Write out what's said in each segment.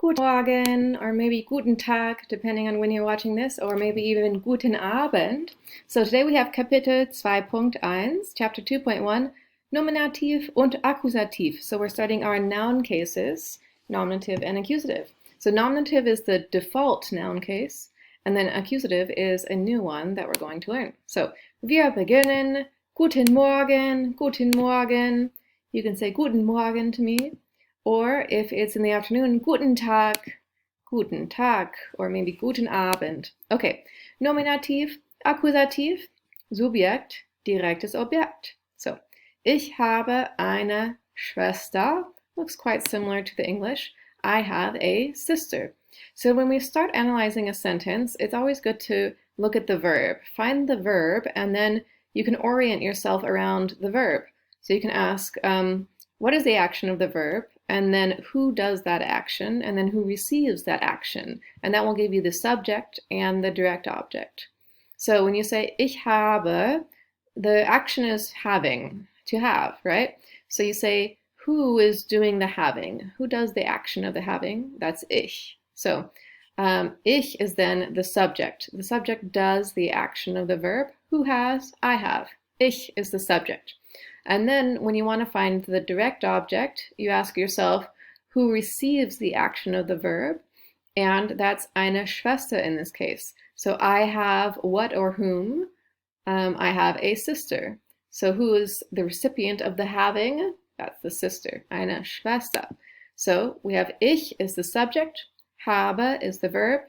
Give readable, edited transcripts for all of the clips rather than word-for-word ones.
Guten Morgen, or maybe Guten Tag, depending on when you're watching this, or maybe even Guten Abend. So today we have Kapitel 2.1, Chapter 2.1, Nominativ und Akkusativ. So we're starting our noun cases, nominative and accusative. So nominative is the default noun case, and then accusative is a new one that we're going to learn. So wir beginnen. Guten Morgen, guten Morgen. You can say Guten Morgen to me. Or if it's in the afternoon, guten Tag, or maybe guten Abend. Okay, Nominativ, Akkusativ, Subjekt, direktes Objekt. So, ich habe eine Schwester. Looks quite similar to the English. I have a sister. So when we start analyzing a sentence, it's always good to look at the verb. Find the verb, and then you can orient yourself around the verb. So you can ask, what is the action of the verb? And then who does that action, and then who receives that action. And that will give you the subject and the direct object. So when you say ich habe, the action is having, to have, right? So you say who is doing the having? Who does the action of the having? That's ich. So ich is then the subject. The subject does the action of the verb. Who has? I have. Ich is the subject. And then when you want to find the direct object, you ask yourself who receives the action of the verb, and that's eine Schwester in this case. So I have what or whom? I have a sister. So who is the recipient of the having? That's the sister, eine Schwester. So we have ich is the subject, habe is the verb,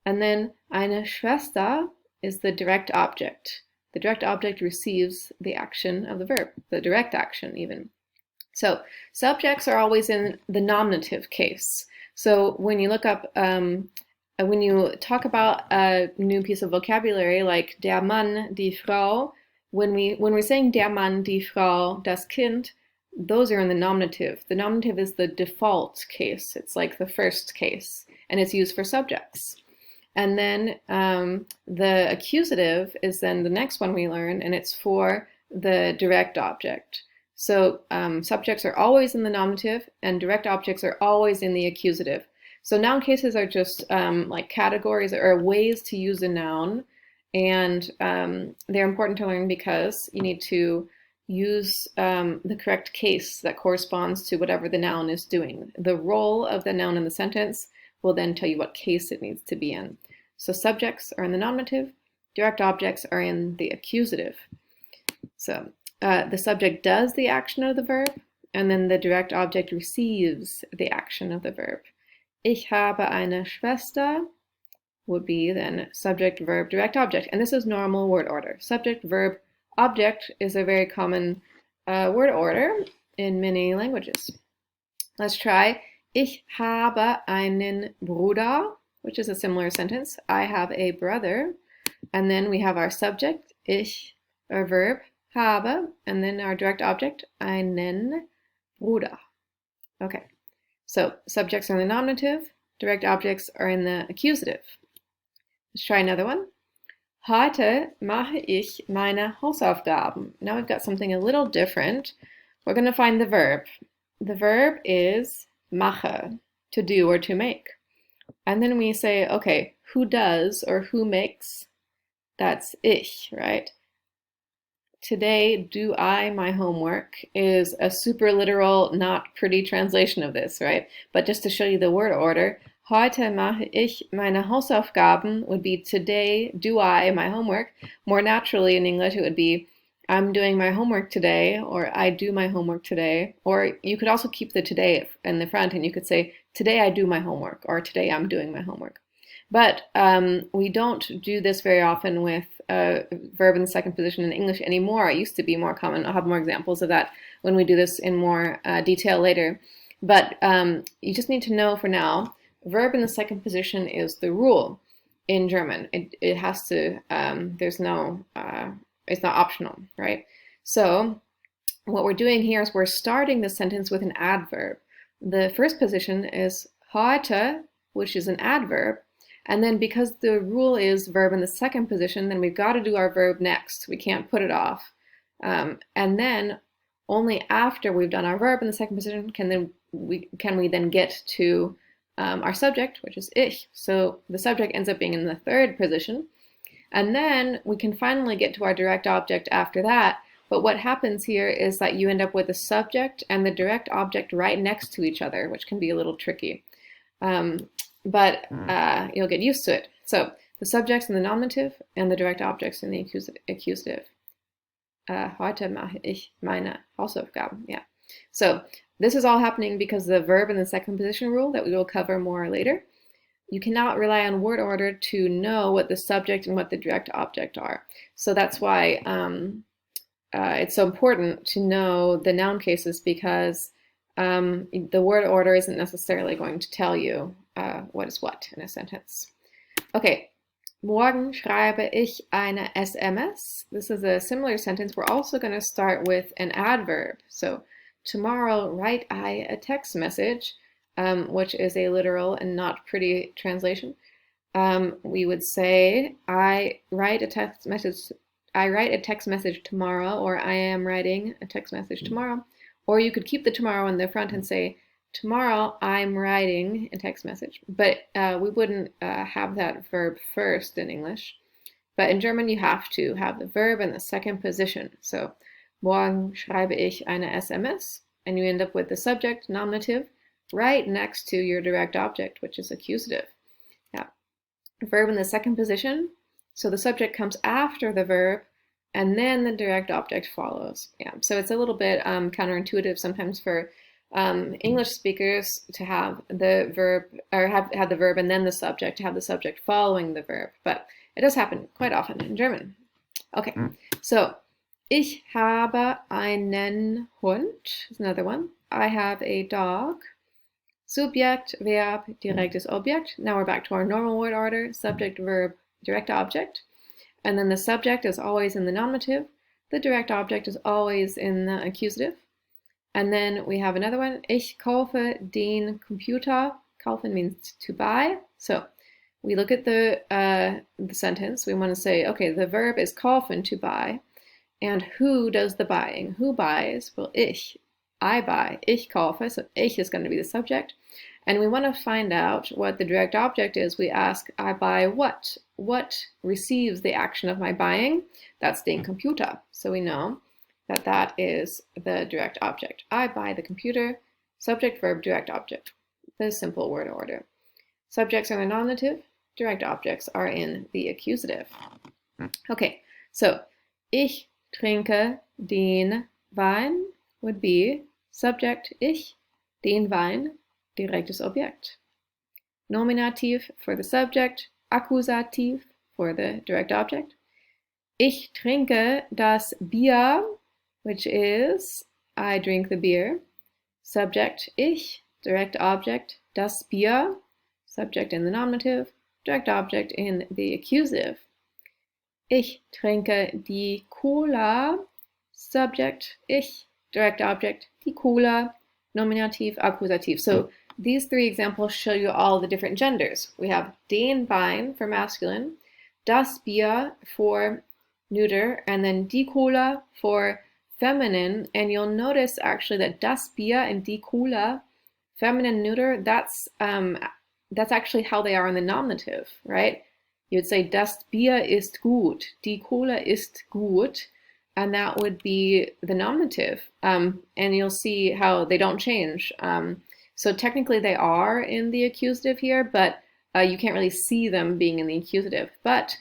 and then eine Schwester is the direct object. The direct object receives the action of the verb, the direct action even. So subjects are always in the nominative case. So when you look up, when you talk about a new piece of vocabulary like der Mann, die Frau, when we're saying der Mann, die Frau, das Kind, those are in the nominative. The nominative is the default case. It's like the first case, and it's used for subjects. And then the accusative is then the next one we learn, and it's for the direct object. So subjects are always in the nominative, and direct objects are always in the accusative. So noun cases are just like categories or ways to use a noun, and they're important to learn because you need to use the correct case that corresponds to whatever the noun is doing. The role of the noun in the sentence will then tell you what case it needs to be in. So subjects are in the nominative, direct objects are in the accusative. So the subject does the action of the verb, and then the direct object receives the action of the verb. Ich habe eine Schwester would be then subject, verb, direct object. And this is normal word order. Subject, verb, object is a very common word order in many languages. Let's try. Ich habe einen Bruder, which is a similar sentence. I have a brother. And then we have our subject, ich, our verb, habe, and then our direct object, einen Bruder. Okay, so subjects are in the nominative, direct objects are in the accusative. Let's try another one. Heute mache ich meine Hausaufgaben. Now we've got something a little different. We're going to find the verb. The verb is mache, to do or to make. And then we say, okay, who does or who makes? That's ich, right? Today, do I my homework is a super literal, not pretty translation of this, right? But just to show you the word order, heute mache ich meine Hausaufgaben would be today, do I my homework. More naturally in English, it would be I'm doing my homework today, or I do my homework today. Or you could also keep the today in the front, and you could say, today I do my homework, or today I'm doing my homework. But we don't do this very often with a verb in the second position in English anymore. It used to be more common. I'll have more examples of that when we do this in more detail later. But you just need to know for now, verb in the second position is the rule in German. It has to, there's no, it's not optional, right? So what we're doing here is we're starting the sentence with an adverb. The first position is heute, which is an adverb. And then because the rule is verb in the second position, then we've got to do our verb next. We can't put it off. And then only after we've done our verb in the second position can we then get to our subject, which is ich. So the subject ends up being in the third position. And then we can finally get to our direct object after that. But what happens here is that you end up with the subject and the direct object right next to each other, which can be a little tricky. But you'll get used to it. So the subject's in the nominative and the direct object's in the accusative. Heute mache ich meine Hausaufgaben. Yeah. So this is all happening because the verb in the second position rule that we will cover more later. You cannot rely on word order to know what the subject and what the direct object are. So that's why it's so important to know the noun cases, because the word order isn't necessarily going to tell you what is what in a sentence. Okay, morgen schreibe ich eine SMS. This is a similar sentence. We're also going to start with an adverb. So tomorrow write I a text message, which is a literal and not pretty translation. We would say I write a text message tomorrow, or I am writing a text message tomorrow. Or you could keep the tomorrow in the front and say, tomorrow I'm writing a text message. But we wouldn't have that verb first in English. But in German, you have to have the verb in the second position. So, morgen schreibe ich eine SMS. And you end up with the subject, nominative, right next to your direct object, which is accusative. Yeah. Verb in the second position. So the subject comes after the verb, and then the direct object follows. Yeah, so it's a little bit counterintuitive sometimes for English speakers to have the verb, or have the verb and then the subject, to have the subject following the verb. But it does happen quite often in German. Okay, so ich habe einen Hund is another one. I have a dog. Subjekt, Verb, direktes Objekt. Now we're back to our normal word order. Subject, verb, direct object. And then the subject is always in the nominative. The direct object is always in the accusative. And then we have another one. Ich kaufe den Computer. Kaufen means to buy. So we look at the sentence. We want to say, okay, the verb is kaufen, to buy. And who does the buying? Who buys? Well, ich. I buy. Ich kaufe. So ich is going to be the subject. And we want to find out what the direct object is. We ask, I buy what? What receives the action of my buying? That's den Computer. So we know that that is the direct object. I buy the computer. Subject, verb, direct object. The simple word order. Subjects are in the nominative. Direct objects are in the accusative. Okay, so ich trinke den Wein would be subject, ich, den Wein, direktes Objekt. Nominativ for the subject, Akkusativ for the direct object. Ich trinke das Bier, which is I drink the beer. Subject, ich, direct object, das Bier, subject in the nominative, direct object in the accusative. Ich trinke die Cola, subject, ich, direct object, die Cola, nominativ, akkusativ. So these three examples show you all the different genders. We have den Wein for masculine, das Bier for neuter, and then die Cola for feminine. And you'll notice actually that das Bier and die Cola, feminine, neuter, that's actually how they are in the nominative, right? You would say das Bier ist gut, die Cola ist gut, and that would be the nominative. And you'll see how they don't change. So technically they are in the accusative here, but you can't really see them being in the accusative. But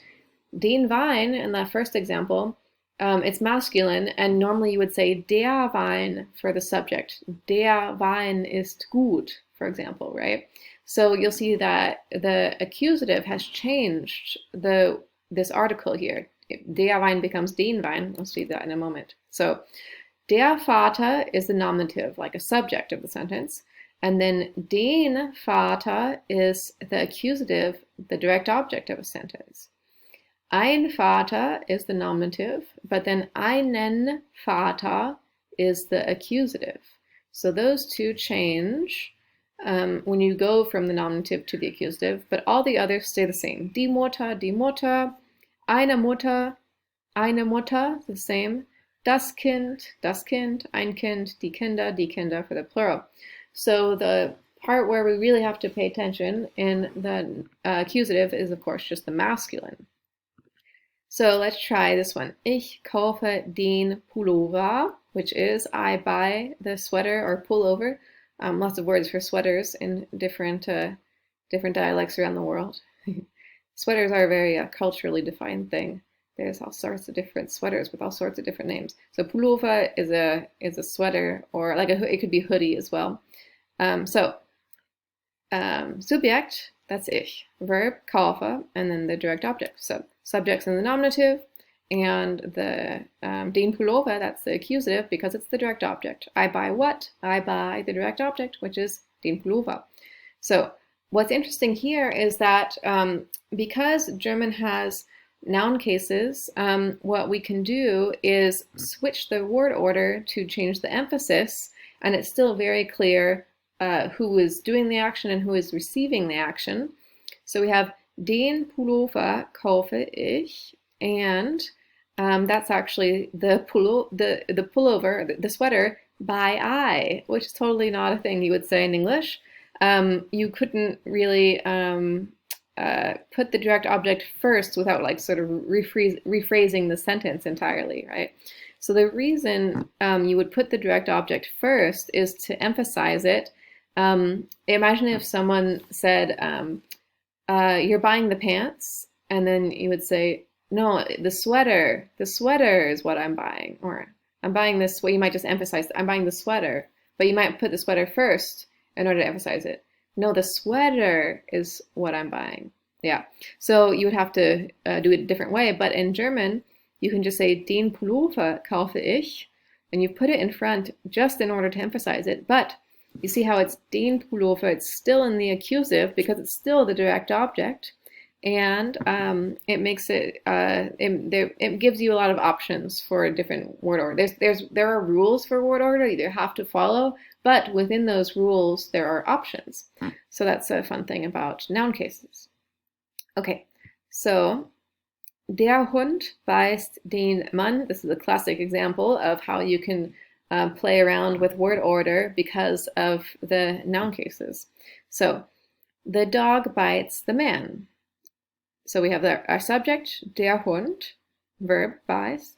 den Wein, in the first example, it's masculine, and normally you would say der Wein for the subject. Der Wein ist gut, for example, right? So you'll see that the accusative has changed this article here. Der Wein becomes den Wein. We'll see that in a moment. So der Vater is the nominative, like a subject of the sentence. And then den Vater is the accusative, the direct object of a sentence. Ein Vater is the nominative, but then einen Vater is the accusative. So those two change when you go from the nominative to the accusative, but all the others stay the same. Die Mutter, eine Mutter, the same. Das Kind, ein Kind, die Kinder for the plural. So the part where we really have to pay attention in the accusative is, of course, just the masculine. So let's try this one. Ich kaufe den Pullover, which is I buy the sweater or pullover. Lots of words for sweaters in different dialects around the world. Sweaters are a very culturally defined thing. There's all sorts of different sweaters with all sorts of different names. So pullover is a sweater, or like it could be hoodie as well. Subject, that's ich. Verb, kaufe, and then the direct object. So subject's in the nominative, and the den Pullover, that's the accusative because it's the direct object. I buy what? I buy the direct object, which is den Pullover. So what's interesting here is that because German has noun cases, what we can do is switch the word order to change the emphasis, and it's still very clear who is doing the action and who is receiving the action. So we have den Pullover kaufe ich, and that's actually the pullover, the sweater, buy I, which is totally not a thing you would say in English. You couldn't really put the direct object first without like sort of rephrasing the sentence entirely, right? So the reason you would put the direct object first is to emphasize it. Imagine if someone said, you're buying the pants, and then you would say, no, the sweater is what I'm buying, or I'm buying this, well, you might just emphasize, I'm buying the sweater, but you might put the sweater first in order to emphasize it. No, the sweater is what I'm buying. Yeah, so you would have to do it a different way, but in German, you can just say, den Pullover kaufe ich, and you put it in front just in order to emphasize it, but you see how it's den Pullover, it's still in the accusative because it's still the direct object, and it makes it, it gives you a lot of options for a different word order. There are rules for word order you have to follow, but within those rules there are options. So that's a fun thing about noun cases. Okay, so der Hund beißt den Mann. This is a classic example of how you can play around with word order because of the noun cases. So the dog bites the man. So we have our subject, der Hund, verb, beißt,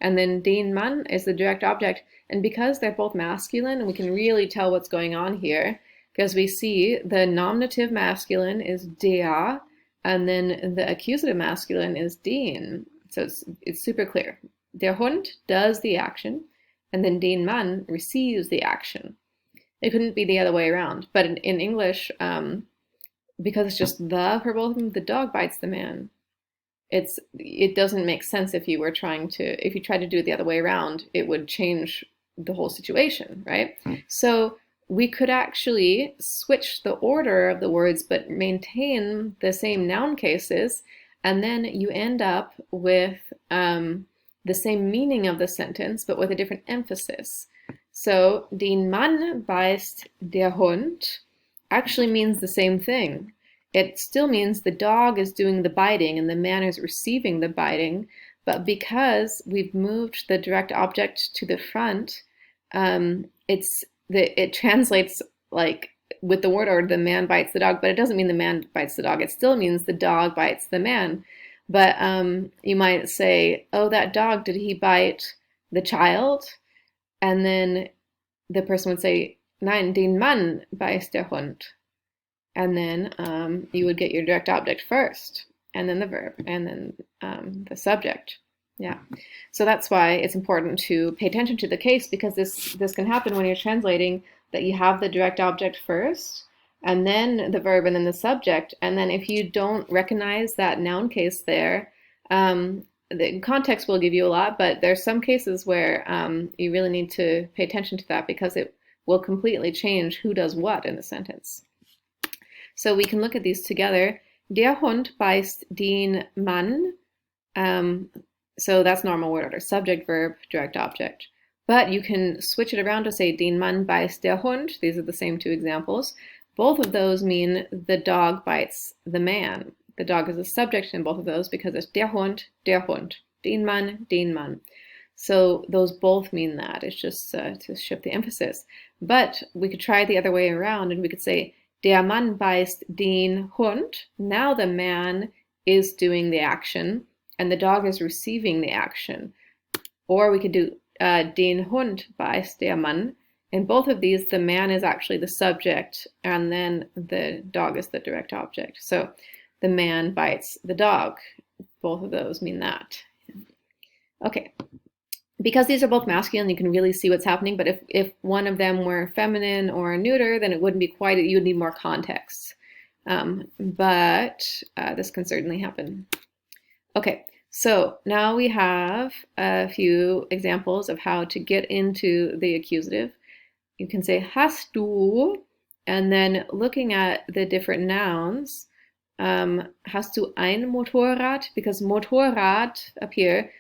and then den Mann is the direct object. And because they're both masculine, we can really tell what's going on here, because we see the nominative masculine is der, and then the accusative masculine is den. So it's super clear. Der Hund does the action, and then den Mann receives the action. It couldn't be the other way around. But in English, because it's just the for both of them, the dog bites the man. It doesn't make sense if you tried to do it the other way around, it would change the whole situation, right? So we could actually switch the order of the words but maintain the same noun cases, and then you end up with the same meaning of the sentence but with a different emphasis. So den Mann beißt der Hund actually means the same thing. It still means the dog is doing the biting and the man is receiving the biting, but because we've moved the direct object to the front, it translates like with the word order, the man bites the dog, but it doesn't mean the man bites the dog. It still means the dog bites the man. But you might say, oh, that dog, did he bite the child? And then the person would say, nein, den Mann beißt der Hund. And then you would get your direct object first, and then the verb, and then the subject. Yeah, so that's why it's important to pay attention to the case, because this can happen when you're translating, that you have the direct object first, and then the verb, and then the subject. And then if you don't recognize that noun case there, the context will give you a lot, but there's some cases where you really need to pay attention to that, because it will completely change who does what in the sentence. So we can look at these together. Der Hund beißt den Mann. So that's normal word order, subject, verb, direct object. But you can switch it around to say den Mann beißt der Hund. These are the same two examples. Both of those mean the dog bites the man. The dog is a subject in both of those because it's der Hund, den Mann, den Mann. So those both mean that. It's just to shift the emphasis. But we could try it the other way around and we could say, der Mann beißt den Hund. Now the man is doing the action and the dog is receiving the action. Or we could do den Hund beißt der Mann. In both of these, the man is actually the subject and then the dog is the direct object. So the man bites the dog. Both of those mean that. Okay. Because these are both masculine, you can really see what's happening, but if one of them were feminine or neuter, then it wouldn't be quite, you would need more context. But this can certainly happen. Okay, so now we have a few examples of how to get into the accusative. You can say hast du, and then looking at the different nouns, hast du ein Motorrad? Because Motorrad up here,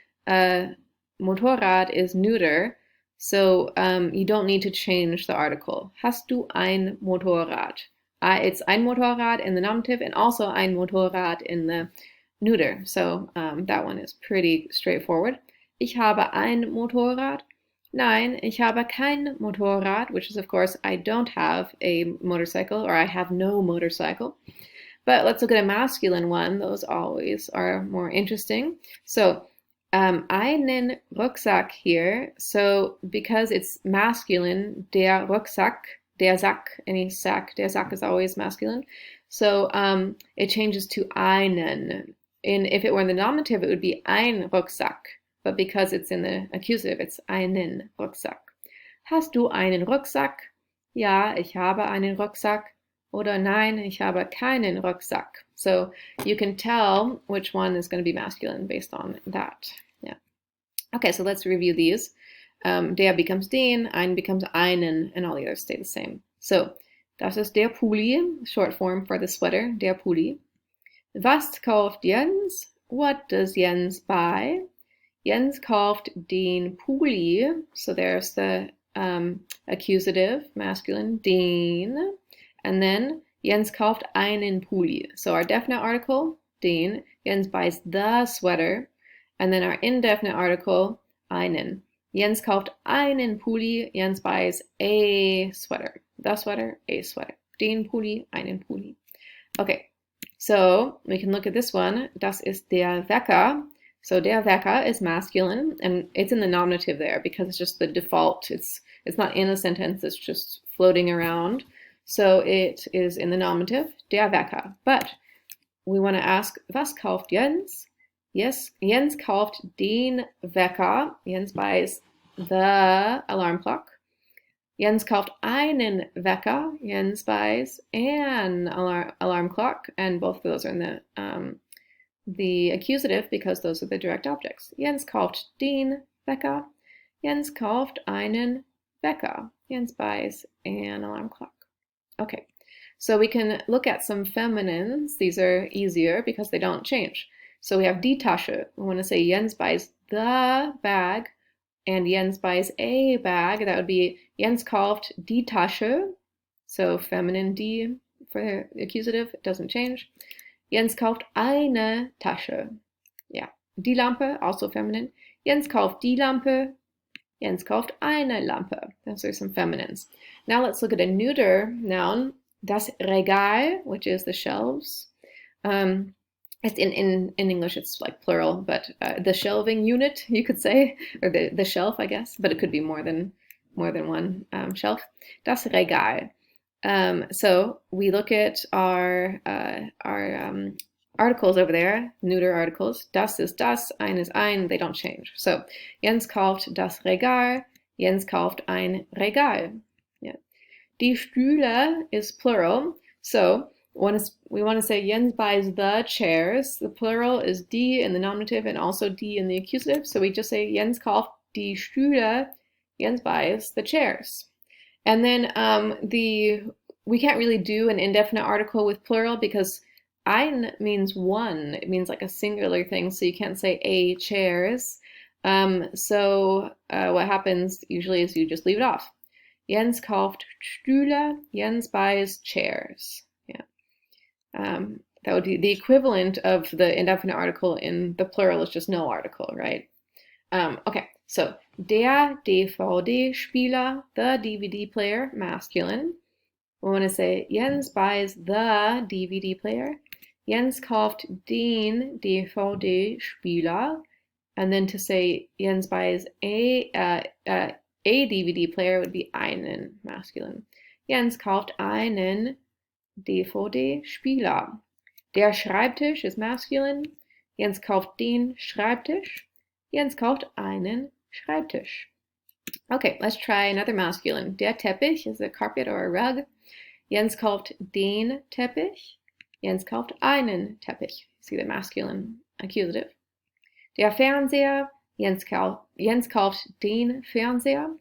Motorrad is neuter, so you don't need to change the article. Hast du ein Motorrad? It's ein Motorrad in the nominative and also ein Motorrad in the neuter. So that one is pretty straightforward. Ich habe ein Motorrad. Nein, ich habe kein Motorrad, which is, of course, I don't have a motorcycle, or I have no motorcycle. But let's look at a masculine one. Those always are more interesting. So einen Rucksack here. So because it's masculine, der Rucksack, der Sack, any sack, der Sack is always masculine. So it changes to einen. If it were in the nominative, it would be ein Rucksack. But because it's in the accusative, it's einen Rucksack. Hast du einen Rucksack? Ja, ich habe einen Rucksack. Oder nein, ich habe keinen Rucksack. So you can tell which one is going to be masculine based on that. Yeah. Okay, so let's review these. Der becomes den, ein becomes einen, and all the others stay the same. So, das ist der Pulli, short form for the sweater, der Pulli. Was kauft Jens? What does Jens buy? Jens kauft den Pulli. So there's the accusative, masculine, den. And then Jens kauft einen Pulli. So our definite article, den. Jens buys the sweater. And then our indefinite article, einen. Jens kauft einen Pulli. Jens buys a sweater. The sweater, a sweater. Den Pulli, einen Pulli. Okay, so we can look at this one. Das ist der Wecker. So der Wecker is masculine, and it's in the nominative there because it's just the default. It's not in a sentence, it's just floating around. So it is in the nominative, der Wecker. But we want to ask, was kauft Jens? Yes, Jens kauft den Wecker. Jens buys the alarm clock. Jens kauft einen Wecker. Jens buys an alarm clock. And both of those are in the accusative because those are the direct objects. Jens kauft den Wecker. Jens kauft einen Wecker. Jens buys an alarm clock. Okay, so we can look at some feminines. These are easier because they don't change. So we have die Tasche. We want to say Jens buys the bag and Jens buys a bag. That would be Jens kauft die Tasche. So feminine die for the accusative, it doesn't change. Jens kauft eine Tasche. Yeah. Die Lampe, also feminine. Jens kauft die Lampe. Jens kauft eine Lampe. Those are some feminines. Now let's look at a neuter noun. Das Regal, which is the shelves. It's in English, it's like plural, but the shelving unit, you could say, or the shelf, I guess, but it could be more than one shelf. Das Regal. So we look at our articles over there, neuter articles. Das ist das, ein ist ein, they don't change. So Jens kauft das Regal, Jens kauft ein Regal. Yeah. Die Stühle is plural, so we want to say Jens buys the chairs. The plural is die in the nominative and also die in the accusative, so we just say Jens kauft die Stühle, Jens buys the chairs. And then we can't really do an indefinite article with plural because ein means one. It means like a singular thing, so you can't say a chairs. So what happens usually is you just leave it off. Jens kauft Stühle, Jens buys chairs. Yeah. That would be the equivalent of the indefinite article in the plural is just no article, right? Okay, so der DVD-Spieler, the DVD player, masculine. We want to say Jens buys the DVD player. Jens kauft den DVD-Spieler. And then to say Jens buys a DVD player would be einen, masculine. Jens kauft einen DVD-Spieler. Der Schreibtisch is masculine. Jens kauft den Schreibtisch. Jens kauft einen Schreibtisch. Okay, let's try another masculine. Der Teppich is a carpet or a rug. Jens kauft den Teppich. Jens kauft einen Teppich. See the masculine accusative. Der Fernseher. Jens kauft den Fernseher.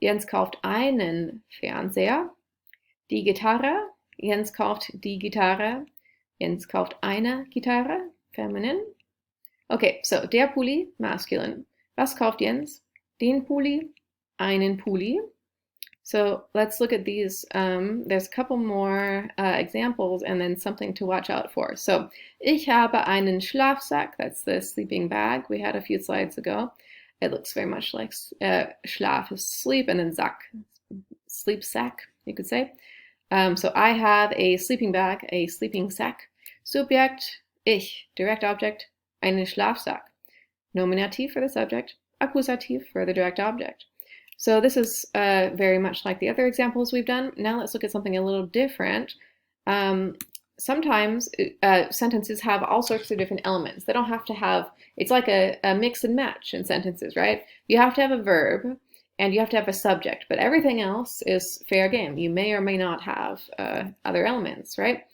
Jens kauft einen Fernseher. Die Gitarre. Jens kauft die Gitarre. Jens kauft eine Gitarre. Feminine. Okay, so der Pulli, masculine. Was kauft Jens? Den Pulli, einen Pulli. So let's look at these. There's a couple more examples and then something to watch out for. So, ich habe einen Schlafsack. That's the sleeping bag we had a few slides ago. It looks very much like Schlaf is sleep, and then Sack, sleep sack, you could say. So I have a sleeping bag, a sleeping sack. Subjekt, ich, direct object, einen Schlafsack. Nominativ for the subject, Akkusativ for the direct object. So this is very much like the other examples we've done. Now let's look at something a little different. Sometimes sentences have all sorts of different elements. They don't have to have, it's like a mix and match in sentences, right? You have to have a verb and you have to have a subject, but everything else is fair game. You may or may not have other elements, right?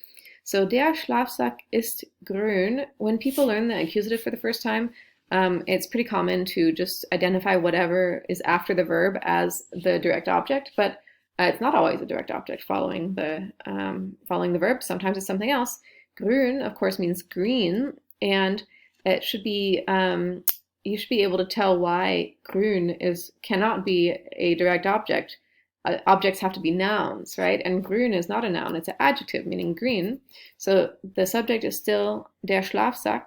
So der Schlafsack ist grün. When people learn the accusative for the first time, it's pretty common to just identify whatever is after the verb as the direct object, but it's not always a direct object following the verb. Sometimes it's something else. Grün, of course, means green, and it should be you should be able to tell why grün cannot be a direct object. Objects have to be nouns, right? And grün is not a noun; it's an adjective meaning green. So the subject is still der Schlafsack,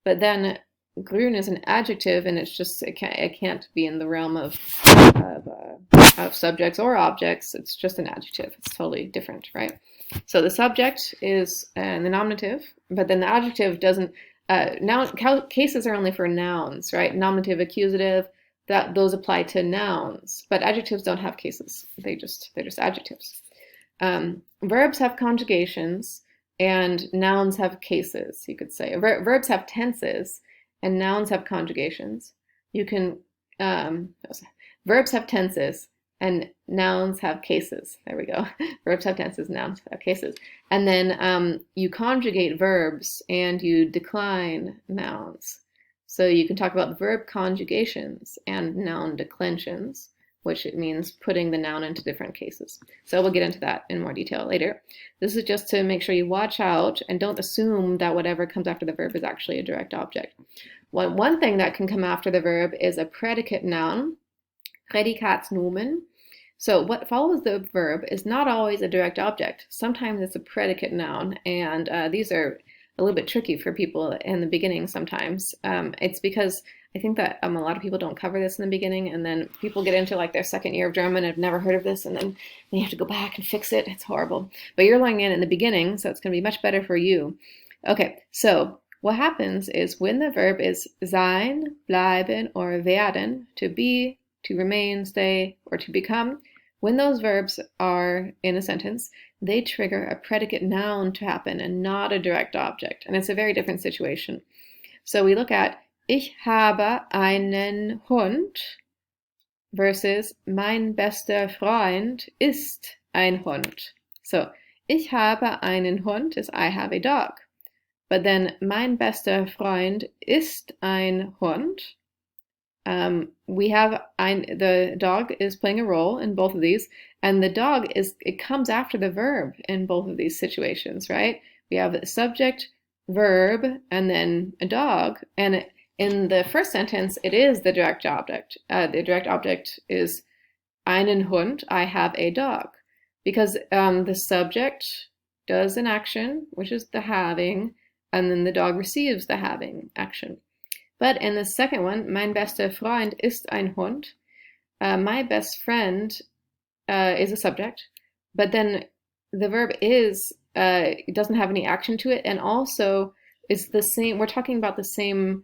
but then grün is an adjective, and it's just it can't be in the realm of subjects or objects. It's just an adjective. It's totally different, right? So the subject is the nominative, but then the adjective doesn't. Cases are only for nouns, right? Nominative, accusative, those apply to nouns, but adjectives don't have cases. They're just adjectives. Verbs have conjugations, and nouns have cases. You could say verbs have tenses, and nouns have conjugations. You can verbs have tenses and nouns have cases. There we go. Verbs have tenses, nouns have cases. And then you conjugate verbs and you decline nouns. So you can talk about verb conjugations and noun declensions, which it means putting the noun into different cases. So we'll get into that in more detail later. This is just to make sure you watch out and don't assume that whatever comes after the verb is actually a direct object. One thing that can come after the verb is a predicate noun, Prädikatsnomen. So what follows the verb is not always a direct object. Sometimes it's a predicate noun, and these are a little bit tricky for people in the beginning sometimes. It's because I think that a lot of people don't cover this in the beginning, and then people get into like their second year of German and have never heard of this, and then you have to go back and fix it. It's horrible. But you're learning it in the beginning, so it's going to be much better for you. Okay, so what happens is when the verb is sein, bleiben, or werden, to be, to remain, stay, or to become, when those verbs are in a sentence, they trigger a predicate noun to happen and not a direct object. And it's a very different situation. So we look at Ich habe einen Hund versus mein bester Freund ist ein Hund. So Ich habe einen Hund is I have a dog. But then mein bester Freund ist ein Hund. We have the dog is playing a role in both of these, and the dog it comes after the verb in both of these situations, right? We have a subject, verb, and then a dog, and in the first sentence, it is the direct object. The direct object is einen Hund, I have a dog, because the subject does an action, which is the having, and then the dog receives the having action. But in the second one, mein bester Freund ist ein Hund. My best friend is a subject, but then the verb is it doesn't have any action to it, and also is the same. We're talking about the same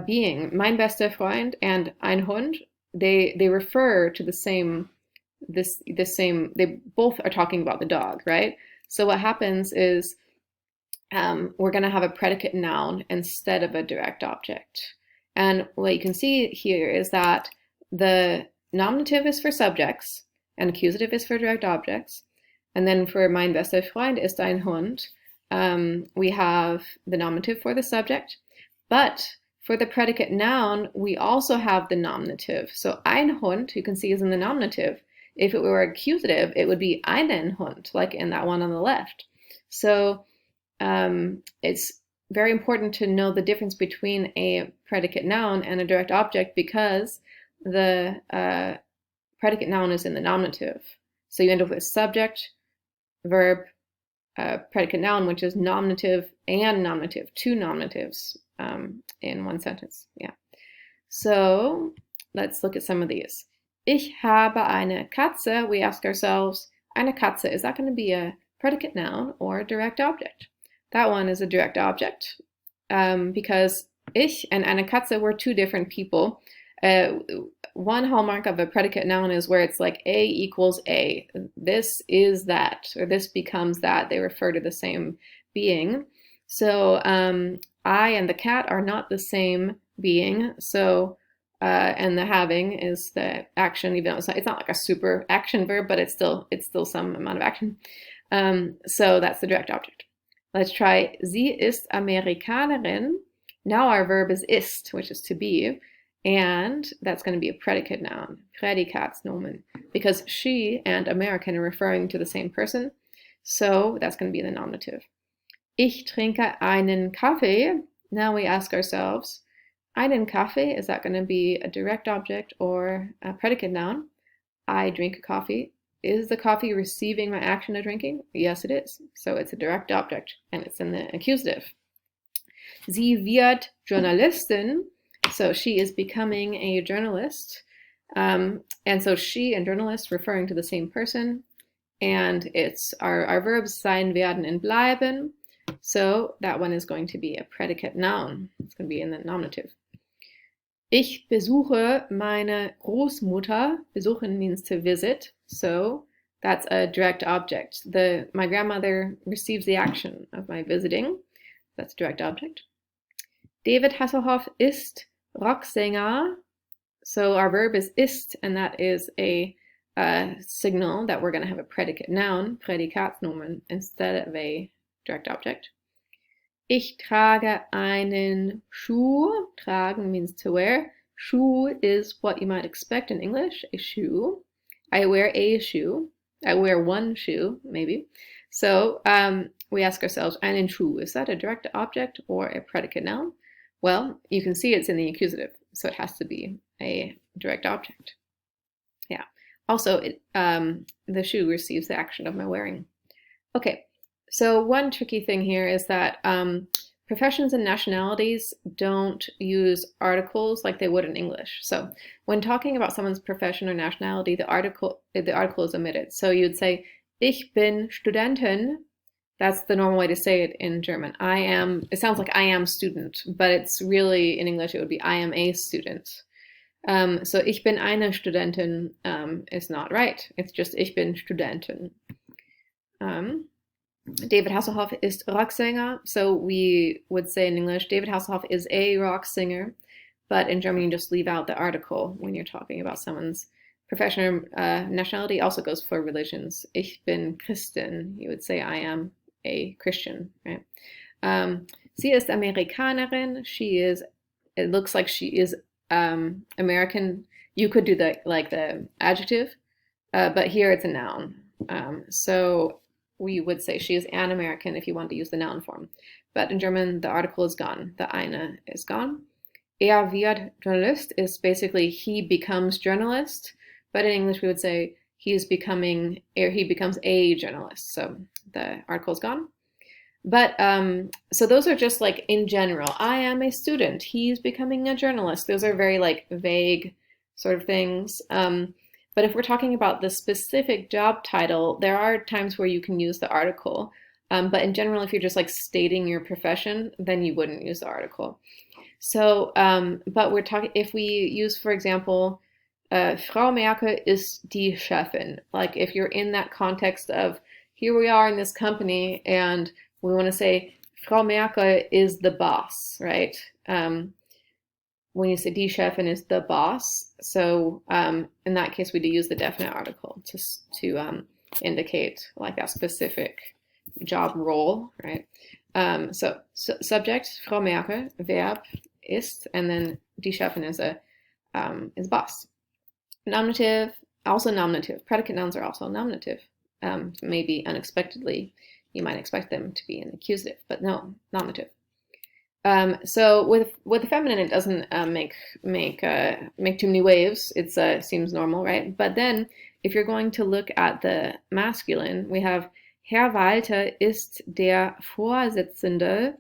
being. Mein bester Freund and ein Hund. They refer to the same. The same. They both are talking about the dog, right? So what happens is we're going to have a predicate noun instead of a direct object. And what you can see here is that the nominative is for subjects and accusative is for direct objects. And then for mein bester Freund ist ein Hund, we have the nominative for the subject. But for the predicate noun, we also have the nominative. So ein Hund, you can see, is in the nominative. If it were accusative, it would be einen Hund, like in that one on the left. So it's very important to know the difference between a predicate noun and a direct object because the predicate noun is in the nominative. So you end up with subject, verb, predicate noun, which is nominative and nominative, two nominatives in one sentence. Yeah. So let's look at some of these. Ich habe eine Katze. We ask ourselves, eine Katze, is that going to be a predicate noun or a direct object? That one is a direct object because ich and eine Katze were two different people. One hallmark of a predicate noun is where it's like A equals A. This is that, or this becomes that. They refer to the same being. So I and the cat are not the same being. So and the having is the action, even though it's not like a super action verb, but it's still some amount of action. So that's the direct object. Let's try, sie ist Amerikanerin. Now our verb is ist, which is to be, and that's going to be a predicate noun, Prädikatsnomen, because she and American are referring to the same person, so that's going to be the nominative. Ich trinke einen Kaffee. Now we ask ourselves, einen Kaffee, is that going to be a direct object or a predicate noun? I drink coffee. Is the coffee receiving my action of drinking? Yes, it is. So it's a direct object, and it's in the accusative. Sie wird Journalistin. So she is becoming a journalist. And so she and journalist referring to the same person. And it's our verbs sein, werden, and bleiben. So that one is going to be a predicate noun. It's going to be in the nominative. Ich besuche meine Großmutter. Besuchen means to visit. So that's a direct object. My grandmother receives the action of my visiting. That's a direct object. David Hasselhoff ist Rocksänger. So our verb is ist, and that is a signal that we're going to have a predicate noun, Prädikatsnomen, instead of a direct object. Ich trage einen Schuh. Tragen means to wear. Schuh is what you might expect in English, a shoe. I wear a shoe. I wear one shoe, maybe. So we ask ourselves, einen Schuh, is that a direct object or a predicate noun? Well, you can see it's in the accusative, so it has to be a direct object. Yeah. Also, the shoe receives the action of my wearing. Okay, so one tricky thing here is that professions and nationalities don't use articles like they would in English. So when talking about someone's profession or nationality, the article is omitted. So you'd say, ich bin Studentin. That's the normal way to say it in German. It sounds like I am student, but it's really, in English, it would be I am a student. So ich bin eine Studentin is not right. It's just ich bin Studentin. David Hasselhoff ist Rocksänger. So we would say in English, David Hasselhoff is a rock singer. But in German, you just leave out the article when you're talking about someone's profession or nationality. Also goes for religions. Ich bin Christin. You would say I am a Christian, right? Sie ist Amerikanerin. It looks like she is American. You could do the adjective, but here it's a noun. So we would say she is an American if you want to use the noun form. But in German, the article is gone. The eine is gone. Er wird Journalist is basically he becomes journalist. But in English, we would say he becomes a journalist. So the article is gone. But so those are just like in general. I am a student. He's becoming a journalist. Those are very like vague sort of things. But if we're talking about the specific job title, there are times where you can use the article. But in general, if you're just like stating your profession, then you wouldn't use the article. So, but we're talking, if we use, for example, Frau Merkel ist die Chefin. Like if you're in that context of here we are in this company and we want to say Frau Merkel is the boss, right? When you say die Chefin is the boss, so in that case we do use the definite article to indicate like a specific job role, right? So subject Frau Merkel, verb ist, and then die Chefin is boss. Nominative, also nominative. Predicate nouns are also nominative. Maybe unexpectedly, you might expect them to be an accusative, but no, nominative. So with the feminine, it doesn't make too many waves. It seems normal, right? But then, if you're going to look at the masculine, we have Herr Walter ist der Vorsitzende.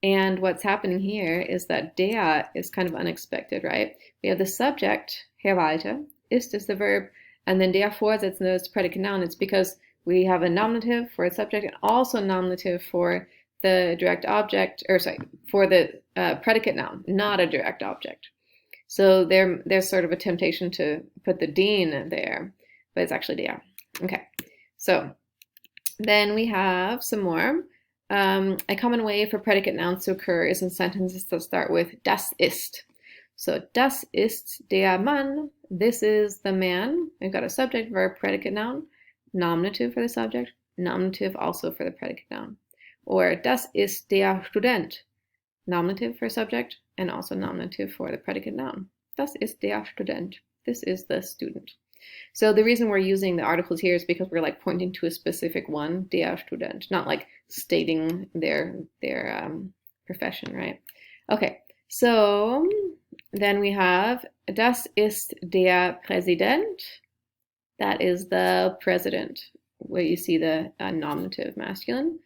And what's happening here is that der is kind of unexpected, right? We have the subject, Herr Walter, ist the verb, and then der Vorsitzende is predicate noun. It's because we have a nominative for a subject and also nominative for the direct object, or sorry, for the predicate noun, not a direct object. So there's sort of a temptation to put the den there, but it's actually der. Okay, so then we have some more. A common way for predicate nouns to occur is in sentences that start with das ist. So das ist der Mann. This is the man. We've got a subject, verb, predicate noun, nominative for the subject, nominative also for the predicate noun. Or das ist der Student. Nominative for subject and also nominative for the predicate noun. Das ist der Student. This is the student. So the reason we're using the articles here is because we're like pointing to a specific one, der Student, not like stating their profession, right? Okay, so then we have das ist der Präsident. That is the president, where you see the nominative masculine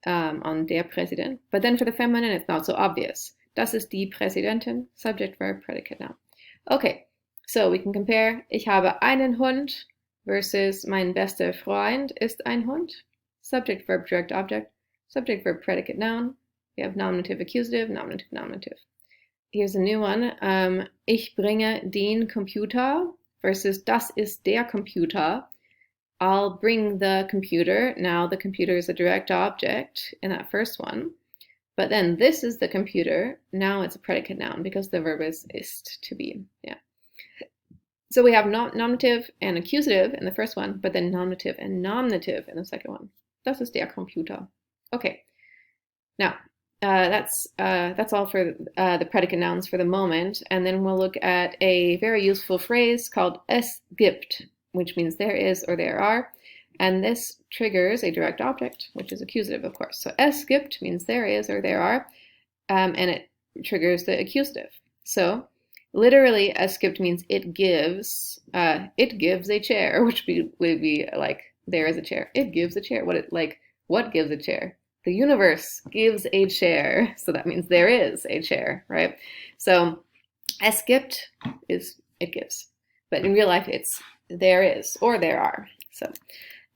on der Präsident. But then for the feminine, it's not so obvious. Das ist die Präsidentin, subject, verb, predicate noun. Okay. So we can compare, ich habe einen Hund versus mein bester Freund ist ein Hund. Subject, verb, direct object. Subject, verb, predicate noun. We have nominative, accusative, nominative, nominative. Here's a new one. Ich bringe den Computer versus das ist der Computer. I'll bring the computer. Now the computer is a direct object in that first one. But then this is the computer. Now it's a predicate noun because the verb is to be. Yeah. So we have nominative and accusative in the first one, but then nominative and nominative in the second one. Das ist der Computer. Okay. Now, that's all for the predicate nouns for the moment. And then we'll look at a very useful phrase called es gibt, which means there is or there are. And this triggers a direct object, which is accusative, of course. So es gibt means there is or there are, and it triggers the accusative. So literally, es gibt means it gives a chair, which would be like there is a chair. It gives a chair. What gives a chair? The universe gives a chair. So that means there is a chair, right? So es gibt is it gives. But in real life, it's there is or there are. So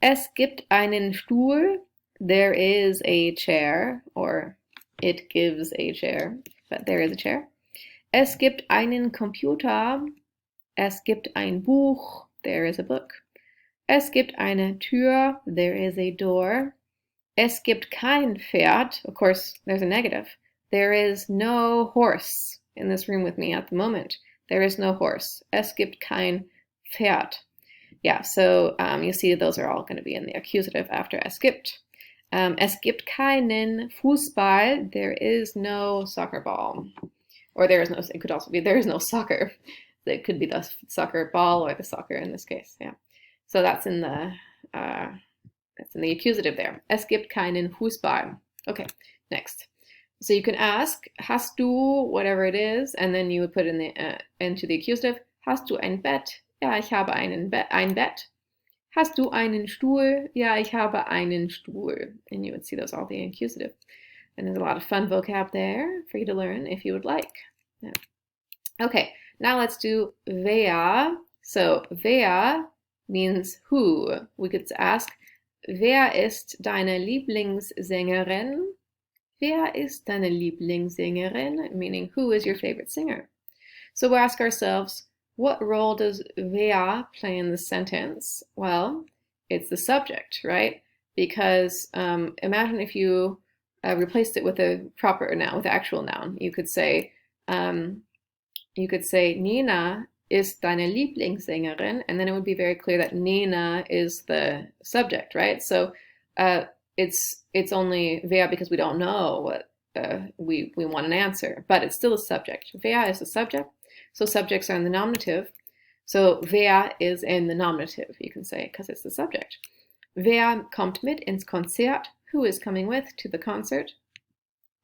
es gibt einen Stuhl. There is a chair, or it gives a chair, but there is a chair. Es gibt einen Computer. Es gibt ein Buch. There is a book. Es gibt eine Tür. There is a door. Es gibt kein Pferd. Of course, there's a negative. There is no horse in this room with me at the moment. There is no horse. Es gibt kein Pferd. Yeah, so you see those are all going to be in the accusative after es gibt. Es gibt keinen Fußball. There is no soccer ball. Or it could also be there is no soccer. It could be the soccer ball or the soccer in this case. Yeah. So that's in the accusative there. Es gibt keinen Fußball. Okay, next. So you can ask, hast du, whatever it is, and then you would put in the into the accusative. Hast du ein Bett? Ja, ich habe ein Bett. Hast du einen Stuhl? Ja, ich habe einen Stuhl. And you would see those all the accusative. And there's a lot of fun vocab there for you to learn if you would like. Yeah. Okay, now let's do wer. So wer means who. We could ask, wer ist deine Lieblingssängerin? Wer ist deine Lieblingssängerin? Meaning, who is your favorite singer? So we'll ask ourselves, what role does wer play in the sentence? Well, it's the subject, right? Because imagine if you replaced it with a proper noun, with an actual noun. You could say Nina ist deine Lieblingssängerin, and then it would be very clear that Nina is the subject, right? So it's only wer because we don't know what we want an answer, but it's still a subject. Wer is the subject, so subjects are in the nominative. So wer is in the nominative, you can say, because it's the subject. Wer kommt mit ins Konzert? Who is coming with to the concert?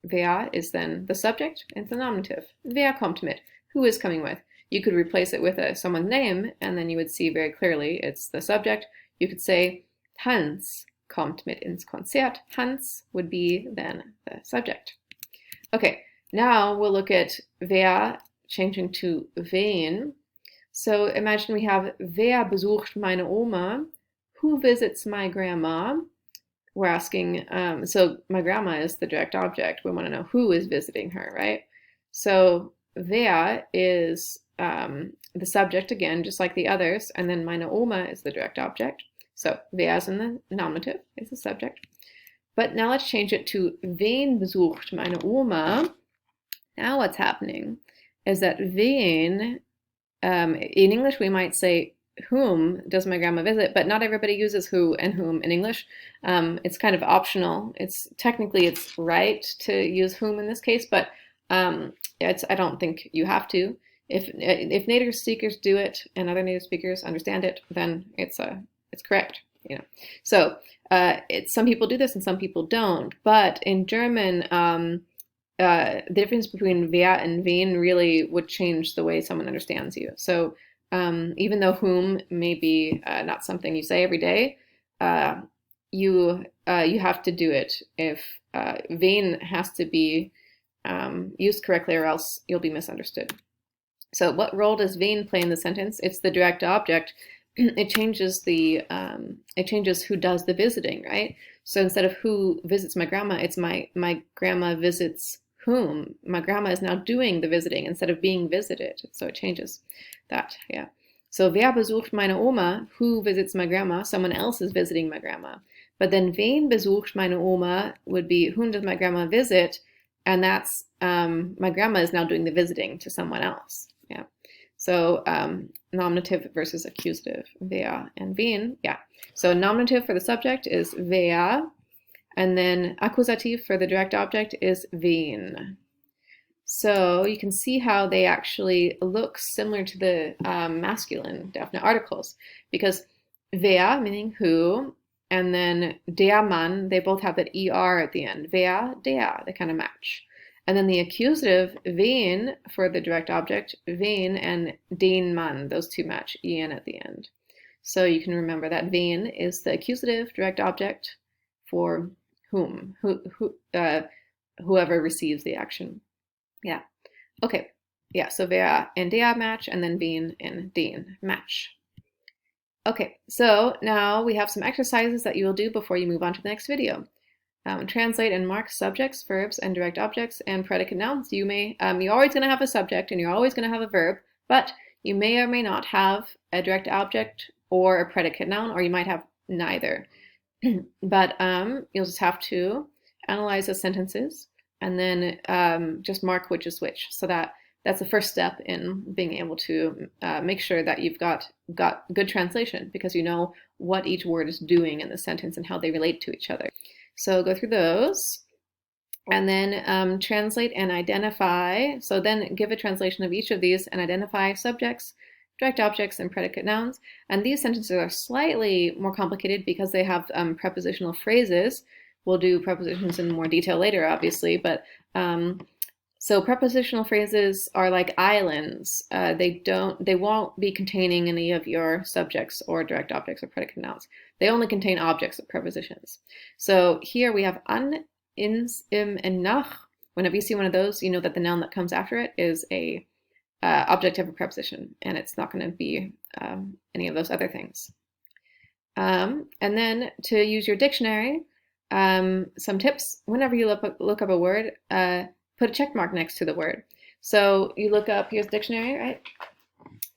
Wer is then the subject, it's the nominative. Wer kommt mit? Who is coming with? You could replace it with someone's name, and then you would see very clearly it's the subject. You could say Hans kommt mit ins Konzert. Hans would be then the subject. Okay, now we'll look at wer changing to wen. So imagine we have wer besucht meine Oma? Who visits my grandma? We're asking, so my grandma is the direct object. We want to know who is visiting her, right? So wer is the subject again, just like the others, and then meine Oma is the direct object. So wer is in the nominative, is the subject. But now let's change it to wen besucht meine Oma? Now what's happening is that wen, in English we might say whom does my grandma visit, but not everybody uses who and whom in English. It's kind of optional. Technically it's right to use whom in this case, but I don't think you have to. If native speakers do it and other native speakers understand it, then it's correct. You know, so some people do this and some people don't. But in German, the difference between wer and wen really would change the way someone understands you. So even though whom may be not something you say every day, you have to do it. If wen has to be used correctly, or else you'll be misunderstood. So what role does wen play in the sentence? It's the direct object. It changes who does the visiting, right? So instead of who visits my grandma, it's my grandma visits whom. My grandma is now doing the visiting instead of being visited. So it changes that, yeah. So wer besucht meine Oma? Who visits my grandma? Someone else is visiting my grandma. But then wen besucht meine Oma would be whom does my grandma visit? And that's my grandma is now doing the visiting to someone else. Yeah. So nominative versus accusative, wer and wen. Yeah. So nominative for the subject is wer, and then accusative for the direct object is wen. So you can see how they actually look similar to the masculine definite articles, because wer meaning who, and then der Mann, they both have that er at the end. Wer, der, they kind of match. And then the accusative, wen, for the direct object, wen, and den Mann, those two match, en at the end. So you can remember that wen is the accusative direct object for whom, whoever receives the action. Yeah. Okay. Yeah, so wer and der match, and then wen and den match. Okay, so now we have some exercises that you will do before you move on to the next video. Translate and mark subjects, verbs, and direct objects and predicate nouns. You're always going to have a subject and you're always going to have a verb, but you may or may not have a direct object or a predicate noun, or you might have neither. But you'll just have to analyze the sentences and then just mark which is which. So that's the first step in being able to make sure that you've got good translation, because you know what each word is doing in the sentence and how they relate to each other. So go through those and then translate and identify. So then give a translation of each of these and identify subjects, direct objects, and predicate nouns. And these sentences are slightly more complicated because they have prepositional phrases. We'll do prepositions in more detail later, obviously, but So prepositional phrases are like islands. They won't be containing any of your subjects or direct objects or predicate nouns. They only contain objects of prepositions. So here we have an, ins, im, and nach. Whenever you see one of those, you know that the noun that comes after it is a object of a preposition, and it's not going to be any of those other things. And then to use your dictionary, some tips. Whenever you look up a word, put a check mark next to the word. So you look up, here's dictionary, right?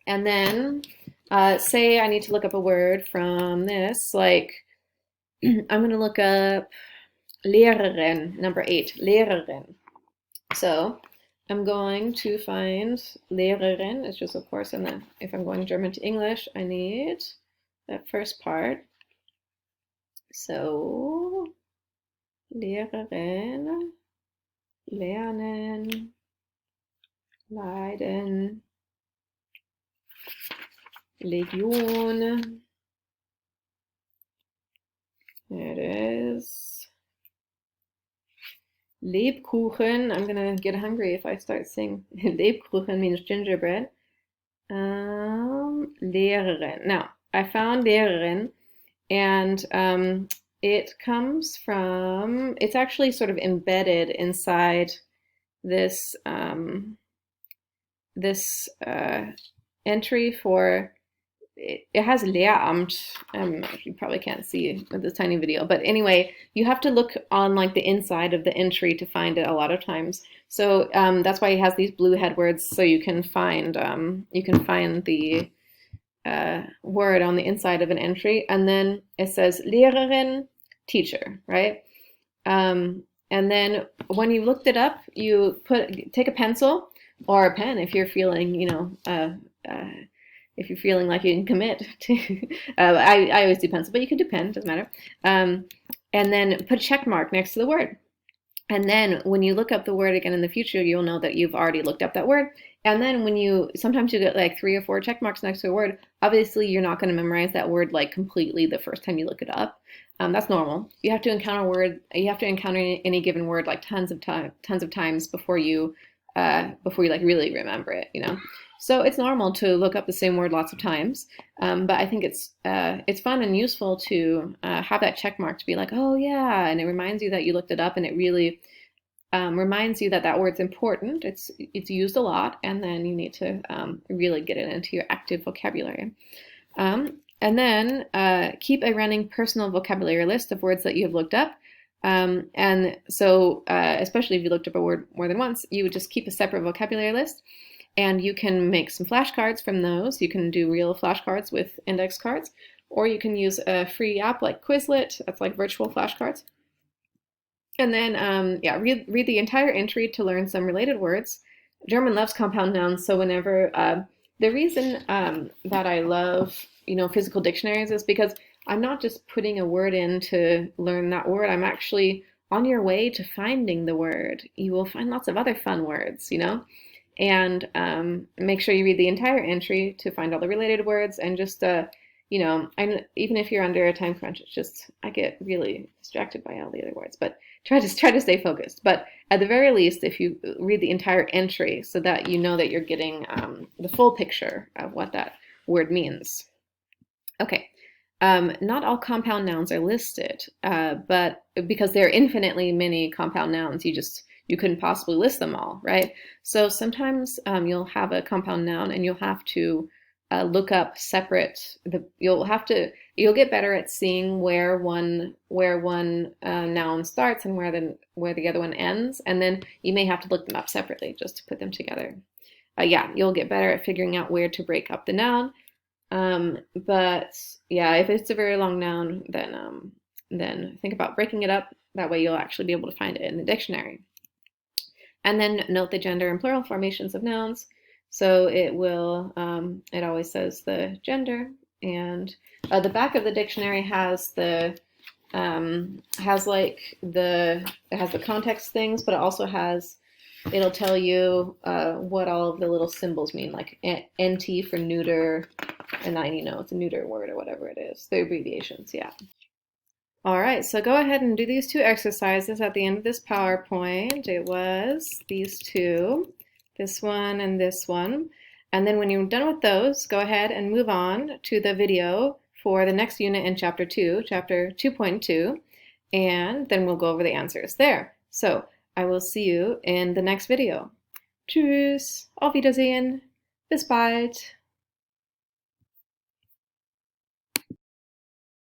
And then say I need to look up a word from this, like I'm going to look up Lehrerin, number 8, Lehrerin. So I'm going to find Lehrerin. It's just, of course, and then if I'm going German to English, I need that first part. So Lehrerin, lernen, leiden, Legion. There it is. Lebkuchen. I'm gonna get hungry if I start saying Lebkuchen means gingerbread. Lehrerin. Now, I found Lehrerin, and it comes from, it's actually sort of embedded inside this entry for, it has Lehramt. You probably can't see with this tiny video, but anyway, you have to look on like the inside of the entry to find it a lot of times. So that's why it has these blue headwords, so you can find the word on the inside of an entry, and then it says Lehrerin, teacher, right? And then when you looked it up, you take a pencil or a pen if you're feeling, if you're feeling like you can commit to, I always do pencil, but you can do pen, doesn't matter. And then put a check mark next to the word. And then when you look up the word again in the future, you'll know that you've already looked up that word. And then sometimes you get like 3 or 4 check marks next to a word. Obviously, you're not going to memorize that word like completely the first time you look it up. That's normal. You have to encounter any given word like tons of times before you like really remember it, So it's normal to look up the same word lots of times, but I think it's fun and useful to have that check mark to be like, oh yeah, and it reminds you that you looked it up, and it really reminds you that that word's important. It's used a lot, and then you need to really get it into your active vocabulary. And then keep a running personal vocabulary list of words that you have looked up. And so, especially if you looked up a word more than once, you would just keep a separate vocabulary list, and you can make some flashcards from those. You can do real flashcards with index cards, or you can use a free app like Quizlet. That's like virtual flashcards. And then, read the entire entry to learn some related words. German loves compound nouns, so whenever, the reason that I love, physical dictionaries is because I'm not just putting a word in to learn that word. I'm actually on your way to finding the word. You will find lots of other fun words, and make sure you read the entire entry to find all the related words, and just, even if you're under a time crunch, it's just, I get really distracted by all the other words, but try to stay focused. But at the very least, if you read the entire entry so that you know that you're getting the full picture of what that word means. Okay. Not all compound nouns are listed, but because there are infinitely many compound nouns, you couldn't possibly list them all, right? So sometimes you'll have a compound noun, and you'll have to look up separate. You'll get better at seeing where one noun starts and where the other one ends, and then you may have to look them up separately just to put them together. You'll get better at figuring out where to break up the noun. But yeah, if it's a very long noun, then think about breaking it up. That way you'll actually be able to find it in the dictionary. And then note the gender and plural formations of nouns. So it will, it always says the gender, and the back of the dictionary has it has the context things, but it also it'll tell you what all of the little symbols mean, like NT for neuter, and then it's a neuter word or whatever it is, the abbreviations, yeah. All right, so go ahead and do these two exercises at the end of this PowerPoint. It was these two, this one and this one. And then when you're done with those, go ahead and move on to the video for the next unit in Chapter 2, Chapter 2.2, and then we'll go over the answers there. So I will see you in the next video. Tschüss, auf Wiedersehen, bis bald.